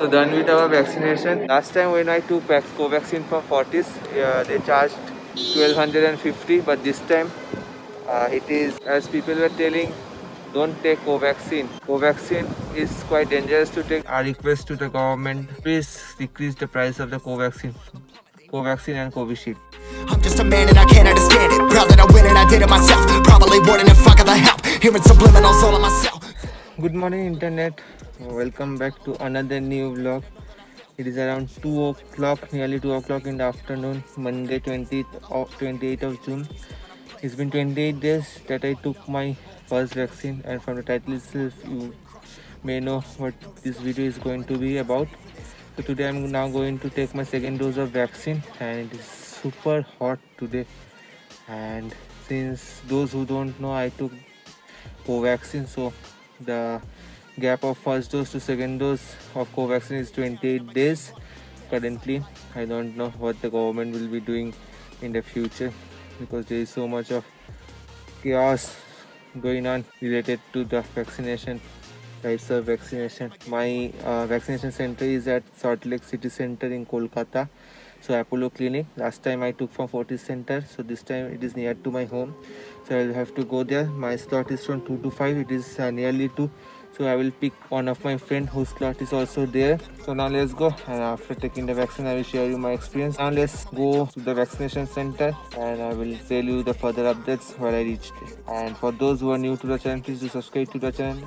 So done with our vaccination. Last time when I took Covaxin from Fortis, they charged 1250, but this time it is, as people were telling, don't take Covaxin. Covaxin is quite dangerous to take. Our request to the government, please decrease the price of the Covaxin and Covishield. I'm just a man and I can't understand it. Proud that I win and I did it myself. Probably wouldn't if I got the help. Hearing subliminals all on myself. Good morning internet. Welcome back to another new vlog. It is around 2 o'clock, nearly 2 o'clock in the afternoon, Monday 28th of June. It's been 28 days that I took my first vaccine, and from the title itself you may know what this video is going to be about. So today I'm now going to take my second dose of vaccine, and it is super hot today. And since those who don't know, I took Covaxin, so the gap of first dose to second dose of Covaxin is 28 days currently. I don't know what the government will be doing in the future, because there is so much of chaos going on related to the vaccination, types of vaccination. My vaccination center is at Salt Lake City Center in Kolkata, so Apollo Clinic. Last time I took from Fortis Center, so this time it is near to my home, so I'll have to go there. My slot is from 2 to 5. It is nearly 2, so I will pick one of my friend whose slot is also there. So now let's go, and after taking the vaccine I will share you my experience. Now let's go to the vaccination center and I will tell you the further updates where I reached. And for those who are new to the channel, please do subscribe to the channel.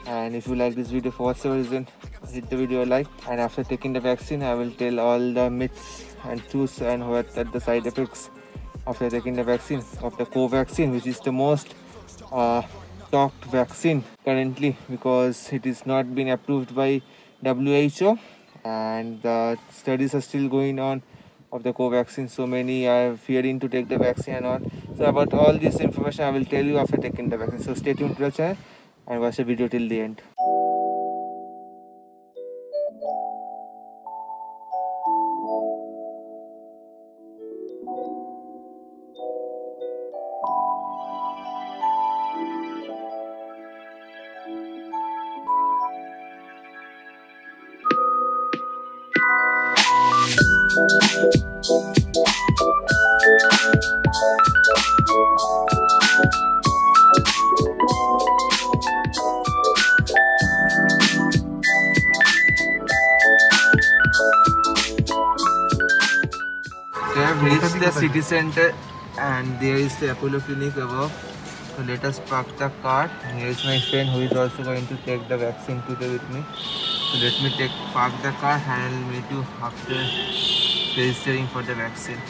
And if you like this video for whatever reason, hit the video a like. And after taking the vaccine I will tell all the myths and truths and what are the side effects after taking the vaccine of the Covaxin, which is the most talked vaccine currently, because it is not been approved by WHO and the studies are still going on of the Covaxin. So many are fearing to take the vaccine and all. So about all this information I will tell you after taking the vaccine. So stay tuned to the channel and watch the video till the end. We have reached the city center and there is the Apollo Clinic above. So let us park the car. Here is my friend who is also going to take the vaccine today with me. So let me park the car and I'll meet you after registering for the vaccine.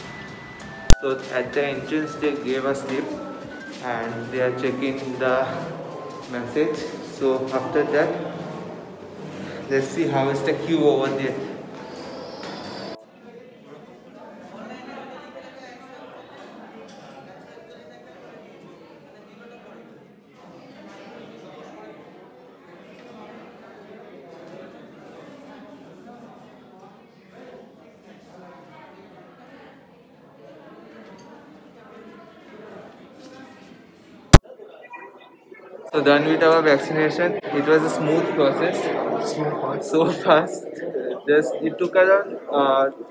So at the entrance they gave us slip and they are checking the message. So after that, let's see how is the queue over there. So done with our vaccination. It was a smooth process. So fast. Just it took around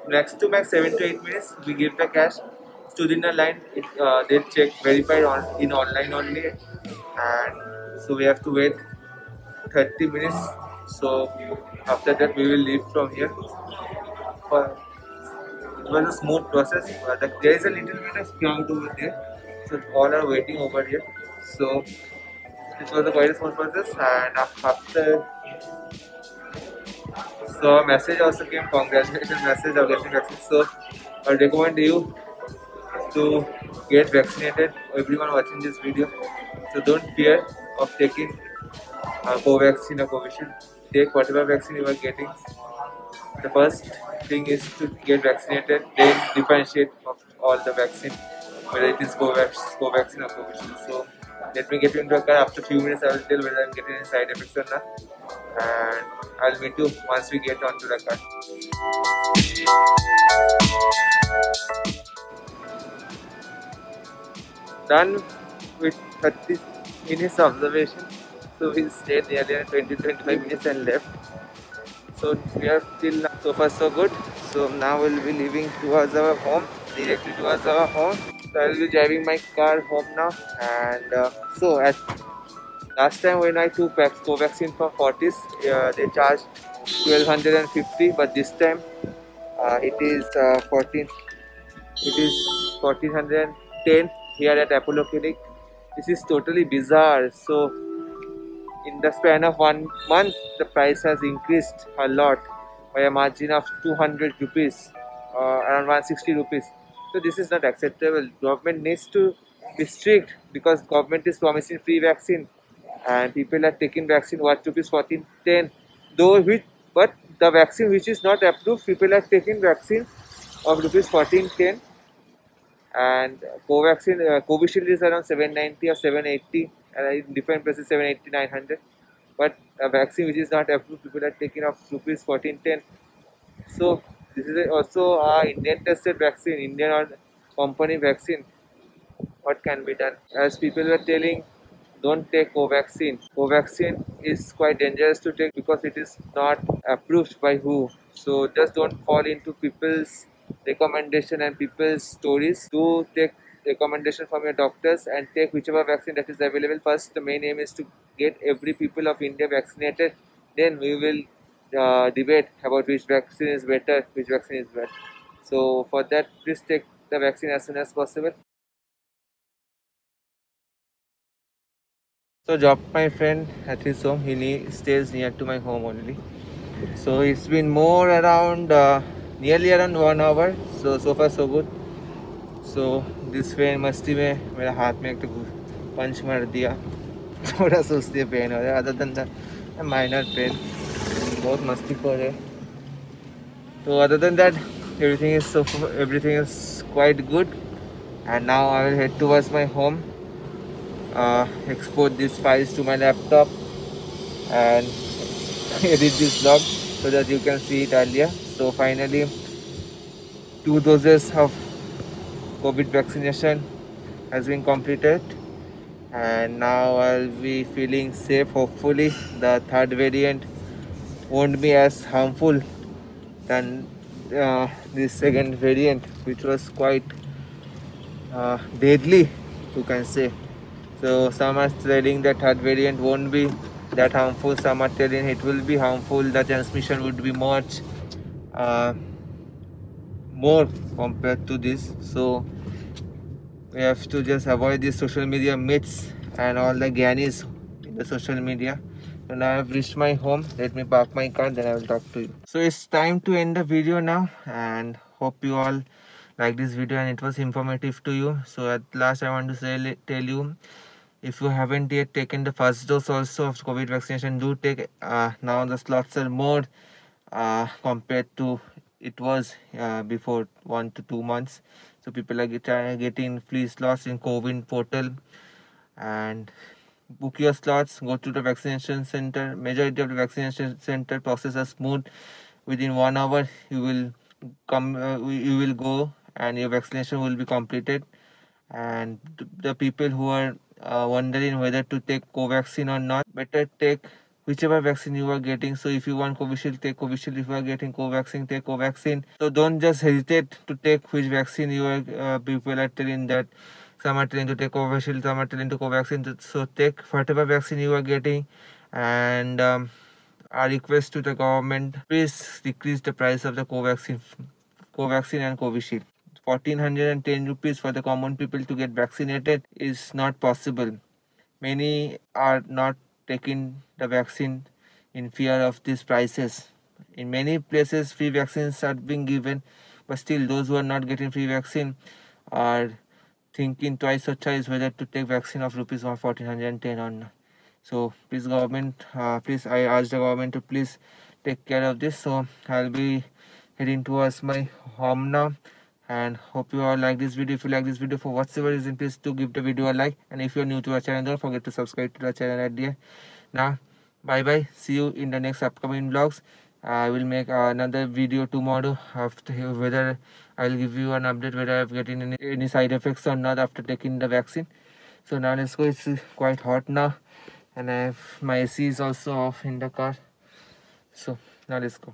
max 7 to 8 minutes. We gave the cash, stood in a line. They check verified in online only, and so we have to wait 30 minutes. So after that we will leave from here. It was a smooth process. There is a little bit of crowd over there, so all are waiting over here. So it was a quite small process, and after, so a message also came, congratulations message of getting vaccine. So I recommend you to get vaccinated, everyone watching this video. So don't fear of taking Covaxin or Covishield. Take whatever vaccine you are getting. The first thing is to get vaccinated, then differentiate of all the vaccine, whether it is Covaxin or Covishield. So let me get you into a car. After a few minutes I will tell whether I am getting any side effects or not, and I will meet you once we get onto the car. Done with 30 minutes observation. So we stayed nearly 20-25 minutes and left. So we are still so far so good. So now we'll be leaving towards our home, directly towards our home. So I will be driving my car home now. And so at last time when I took Covaxin from Fortis, they charged 1250, but this time it is 14. It is 1410 here at Apollo Clinic. This is totally bizarre. So in the span of 1 month, the price has increased a lot by a margin of 200 rupees, around 160 rupees. So this is not acceptable. Government needs to be strict because government is promising free vaccine and people are taking vaccine what rupees 1410. Though which, but the vaccine which is not approved, people are taking vaccine of rupees 1410. And Covaxin, Covishield is around 790 or 780, and in different places 780, 900. But a vaccine which is not approved, people are taking of rupees 1410. So this is also a Indian tested vaccine, Indian or company vaccine. What can be done? As people were telling, don't take Covaxin. Covaxin is quite dangerous to take because it is not approved by WHO. So just don't fall into people's recommendation and people's stories. Do take recommendation from your doctors and take whichever vaccine that is available. First, the main aim is to get every people of India vaccinated. Then we will debate about which vaccine is better, which vaccine is bad. So for that, please take the vaccine as soon as possible. So dropped my friend at his home. He stays near to my home only. So it's been more around nearly around 1 hour. So far so good. So this pen मस्ती में मेरा हाथ में एक पंच मार दिया. थोड़ा सा उससे पेन हो रहा है. Other than that, minor pain. बहुत मस्ती कर रहे. So other than that, everything is quite good. And now I will head towards my home. Export these files to my laptop and edit this vlog so that you can see it earlier. So finally 2 doses of COVID vaccination has been completed and now I'll be feeling safe. Hopefully the third variant won't be as harmful than this second variant, which was quite deadly, you can say. So some are telling that third variant won't be that harmful, some are telling it will be harmful, the transmission would be much more compared to this. So we have to just avoid these social media myths and all the gyanis in the social media. So now I've reached my home. Let me park my car, then I will talk to you. So it's time to end the video now, and hope you all like this video and it was informative to you. So at last I want to tell you, if you haven't yet taken the first dose also of COVID vaccination, do take. Now the slots are more compared to it was before 1 to 2 months. So people are getting free slots in COVID portal, and book your slots. Go to the vaccination center. Majority of the vaccination center process is smooth. Within 1 hour you will come. You will go and your vaccination will be completed. And the people who are wondering whether to take Covaxin or not, better take whichever vaccine you are getting. So if you want Covishield, take Covishield. If you are getting Covaxin, take Covaxin. So don't just hesitate to take which vaccine you are. People are telling that some are telling to take Covishield, some are telling to Covaxin. So take whatever vaccine you are getting. And our request to the government, please decrease the price of the Covaxin and Covishield. 1410 rupees for the common people to get vaccinated is not possible. Many are not taking the vaccine in fear of these prices. In many places free vaccines are being given, but still those who are not getting free vaccine are thinking twice or thrice whether to take vaccine of rupees 1410 or not. So please government, please I ask the government to please take care of this. So I'll be heading towards my home now, and hope you all like this video. If you like this video for whatsoever reason, please do give the video a like, and if you're new to our channel, don't forget to subscribe to our channel at the end. Now bye bye, see you in the next upcoming vlogs. I will make another video tomorrow after whether I'll give you an update whether I've getting any side effects or not after taking the vaccine. So now let's go. It's quite hot now, and my AC is also off in the car. So Now let's go.